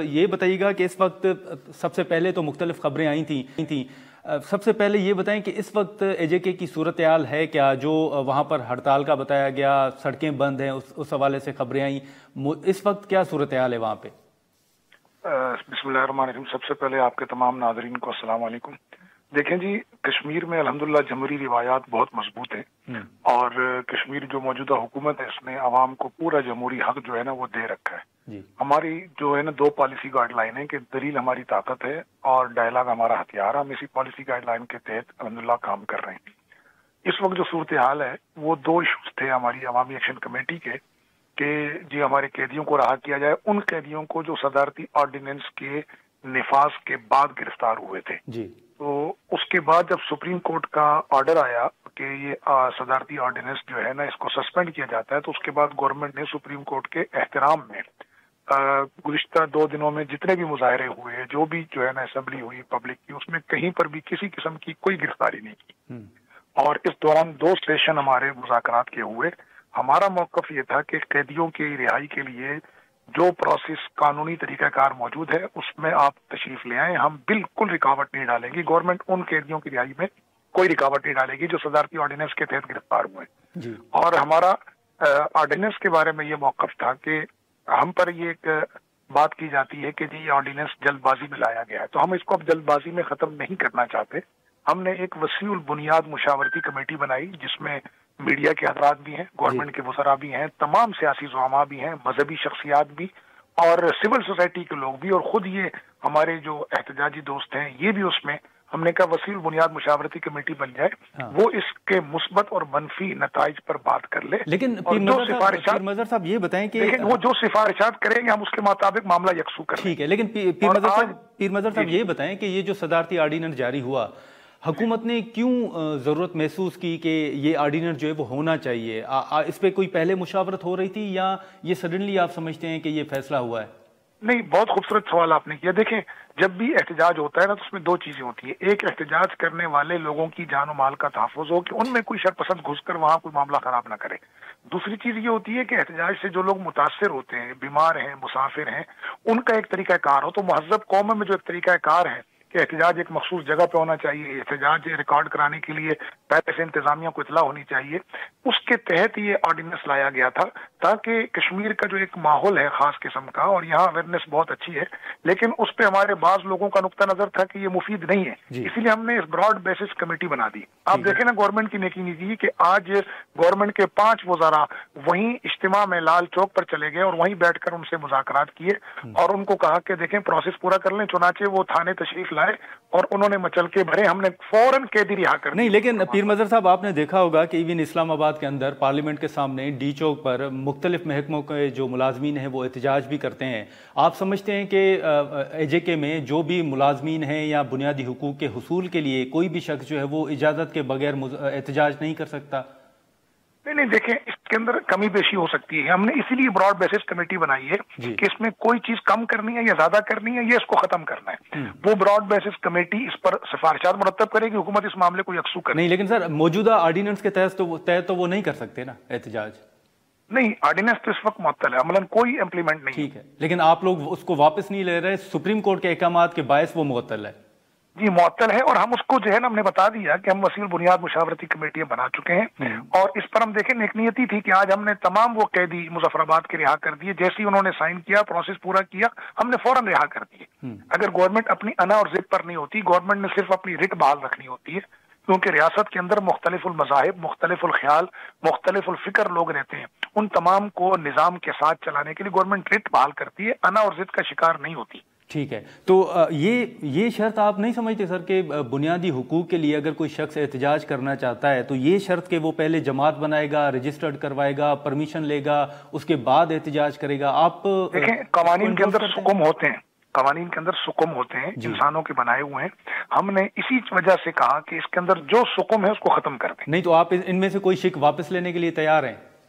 یہ بتائیے گا کہ اس وقت سب سے پہلے تو مختلف خبریں آئی تھیں، سب سے پہلے یہ بتائیں کہ اس وقت اے جے کے کی صورتحال ہے کیا؟ جو وہاں پر ہڑتال کا بتایا گیا، سڑکیں بند ہیں، اس حوالے سے خبریں آئیں، اس وقت کیا صورتحال ہے وہاں پہ؟ بسم اللہ الرحمن الرحیم۔ سب سے پہلے آپ کے تمام ناظرین کو السلام علیکم۔ دیکھیں جی، کشمیر میں الحمدللہ جمہوری روایات بہت مضبوط ہیں، اور کشمیر جو موجودہ حکومت ہے اس نے عوام کو پورا جمہوری حق جو ہے نا وہ دے رکھا ہے۔ ہماری جو ہے نا 2 پالیسی گائیڈ لائن ہے کہ دلیل ہماری طاقت ہے اور ڈائلاگ ہمارا ہتھیار ہے۔ ہم اسی پالیسی گائیڈ لائن کے تحت الحمدللہ کام کر رہے ہیں۔ اس وقت جو صورتحال ہے وہ 2 ایشوز تھے ہماری عوامی ایکشن کمیٹی کے کہ جی ہمارے قیدیوں کو رہا کیا جائے، ان قیدیوں کو جو صدارتی آرڈیننس کے نفاذ کے بعد گرفتار ہوئے تھے۔ تو اس کے بعد جب سپریم کورٹ کا آرڈر آیا کہ یہ صدارتی آرڈیننس جو ہے نا اس کو سسپینڈ کیا جاتا ہے، تو اس کے بعد گورنمنٹ نے سپریم کورٹ کے احترام میں گزشتہ 2 دنوں میں جتنے بھی مظاہرے ہوئے، جو بھی جو ہے نا اسمبلی ہوئی پبلک کی، اس میں کہیں پر بھی کسی قسم کی کوئی گرفتاری نہیں کی، اور اس دوران 2 سیشن ہمارے مذاکرات کے ہوئے۔ ہمارا موقف یہ تھا کہ قیدیوں کی رہائی کے لیے جو پروسیس قانونی طریقہ کار موجود ہے اس میں آپ تشریف لے آئیں، ہم بالکل رکاوٹ نہیں ڈالیں گی۔ گورنمنٹ ان قیدیوں کی رہائی میں کوئی رکاوٹ نہیں ڈالے گی جو صدارتی آرڈیننس کے تحت گرفتار ہوئے۔ اور ہمارا آرڈیننس کے بارے میں یہ موقف تھا کہ ہم پر یہ ایک بات کی جاتی ہے کہ جی یہ آرڈیننس جلد بازی میں لایا گیا ہے، تو ہم اس کو اب جلد بازی میں ختم نہیں کرنا چاہتے۔ ہم نے ایک وسیع البنیاد مشاورتی کمیٹی بنائی جس میں میڈیا کے حضرات بھی ہیں، گورنمنٹ کے وزراء بھی ہیں، تمام سیاسی زعماء بھی ہیں، مذہبی شخصیات بھی، اور سول سوسائٹی کے لوگ بھی، اور خود یہ ہمارے جو احتجاجی دوست ہیں یہ بھی اس میں۔ ہم نے کہا وسیع البنیاد مشاورتی کمیٹی بن جائے، وہ اس کے مثبت اور منفی نتائج پر بات کر لے، لیکن پیر مظہر صاحب یہ بتائیں کہ وہ جو سفارشات کریں گے ہم اس کے مطابق معاملہ یکسو کریں۔ ٹھیک ہے، لیکن پیر مظہر صاحب یہ بتائیں کہ یہ جو صدارتی آرڈیننس جاری ہوا، حکومت نے کیوں ضرورت محسوس کی کہ یہ آرڈیننس جو ہے وہ ہونا چاہیے؟ اس پہ کوئی پہلے مشاورت ہو رہی تھی یا یہ سڈنلی آپ سمجھتے ہیں کہ یہ فیصلہ ہوا ہے؟ نہیں، بہت خوبصورت سوال آپ نے کیا۔ دیکھیں، جب بھی احتجاج ہوتا ہے نا تو اس میں 2 چیزیں ہوتی ہیں۔ ایک، احتجاج کرنے والے لوگوں کی جان و مال کا تحفظ ہو کہ ان میں کوئی شرپسند گھس کر وہاں کوئی معاملہ خراب نہ کرے۔ دوسری چیز یہ ہوتی ہے کہ احتجاج سے جو لوگ متاثر ہوتے ہیں، بیمار ہیں، مسافر ہیں، ان کا ایک طریقہ کار ہو۔ تو مہذب قوم میں جو ایک طریقہ کار ہے کہ احتجاج ایک مخصوص جگہ پہ ہونا چاہیے، احتجاج ریکارڈ کرانے کے لیے پہلے سے انتظامیہ کو اطلاع ہونی چاہیے، اس کے تحت یہ آرڈیننس لایا گیا تھا تاکہ کشمیر کا جو ایک ماحول ہے خاص قسم کا، اور یہاں اویئرنیس بہت اچھی ہے، لیکن اس پہ ہمارے بعض لوگوں کا نقطہ نظر تھا کہ یہ مفید نہیں ہے، اسی لیے ہم نے اس براڈ بیسس کمیٹی بنا دی۔ آپ دیکھیں نا گورنمنٹ کی نیکی نہیں کہ آج گورنمنٹ کے 5 وزراء وہیں اجتماع میں لال چوک پر چلے گئے اور وہیں بیٹھ کر ان سے مذاکرات کیے اور ان کو کہا کہ دیکھیں پروسیس پورا کر لیں، چنانچہ وہ تھانے تشریف لائے اور انہوں نے مچل کے بھرے، ہم نے فوراً قیدی رہا کر نہیں۔ لیکن پیر مظہر صاحب آپ نے دیکھا ہوگا کہ ایون اسلام آباد کے اندر پارلیمنٹ کے سامنے ڈی چوک پر مختلف محکموں کے جو ملازمین ہیں وہ احتجاج بھی کرتے ہیں۔ آپ سمجھتے ہیں کہ اے جے کے میں جو بھی ملازمین ہیں یا بنیادی حقوق کے حصول کے لیے کوئی بھی شخص جو ہے وہ اجازت کے بغیر احتجاج نہیں کر سکتا؟ نہیں، دیکھیں اس کے اندر کمی بیشی ہو سکتی ہے، ہم نے اسی لیے براڈ بیسس کمیٹی بنائی ہے کہ اس میں کوئی چیز کم کرنی ہے یا زیادہ کرنی ہے، یہ اس کو ختم کرنا ہے۔ وہ براڈ بیسس کمیٹی اس پر سفارشات مرتب کرے گی، حکومت اس معاملے کو یکسو کرے۔ نہیں، لیکن سر موجودہ آرڈیننس کے تحت تو وہ نہیں کر سکتے نا احتجاج؟ نہیں، آرڈیننس تو اس وقت معطل ہے، عملاً کوئی امپلیمنٹ نہیں۔ ٹھیک ہے، لیکن آپ لوگ اس کو واپس نہیں لے رہے، سپریم کورٹ کے احکامات کے باعث وہ معطل ہے؟ جی معطل ہے، اور ہم اس کو جو ہے نا ہم نے بتا دیا کہ ہم وسیع البنیاد مشاورتی کمیٹیاں بنا چکے ہیں، اور اس پر ہم دیکھیں نیک نیتی تھی کہ آج ہم نے تمام وہ قیدی مظفر آباد کے رہا کر دیے، جیسے ہی انہوں نے سائن کیا، پروسیس پورا کیا، ہم نے فوراً رہا کر دیے۔ اگر گورنمنٹ اپنی انا اور ضد پر نہیں ہوتی، گورنمنٹ نے صرف اپنی رٹ بحال رکھنی ہوتی ہے، کیونکہ ریاست کے اندر مختلف المذاہب، مختلف الخیال، مختلف الفکر لوگ رہتے ہیں، ان تمام کو نظام کے ساتھ چلانے کے لیے گورنمنٹ رٹ بحال کرتی ہے، انا اور ضد کا شکار نہیں ہوتی۔ ٹھیک ہے، تو یہ شرط آپ نہیں سمجھتے سر کہ بنیادی حقوق کے لیے اگر کوئی شخص احتجاج کرنا چاہتا ہے تو یہ شرط کہ وہ پہلے جماعت بنائے گا، رجسٹرڈ کروائے گا، پرمیشن لے گا، اس کے بعد احتجاج کرے گا؟ آپ دیکھیں قوانین کے اندر سکم ہوتے ہیں، قوانین کے اندر سکم ہوتے ہیں، انسانوں کے بنائے ہوئے ہیں، ہم نے اسی وجہ سے کہا کہ اس کے اندر جو سکم ہے اس کو ختم کر دیں۔ نہیں تو آپ ان میں سے کوئی شک واپس لینے کے لیے تیار ہیں؟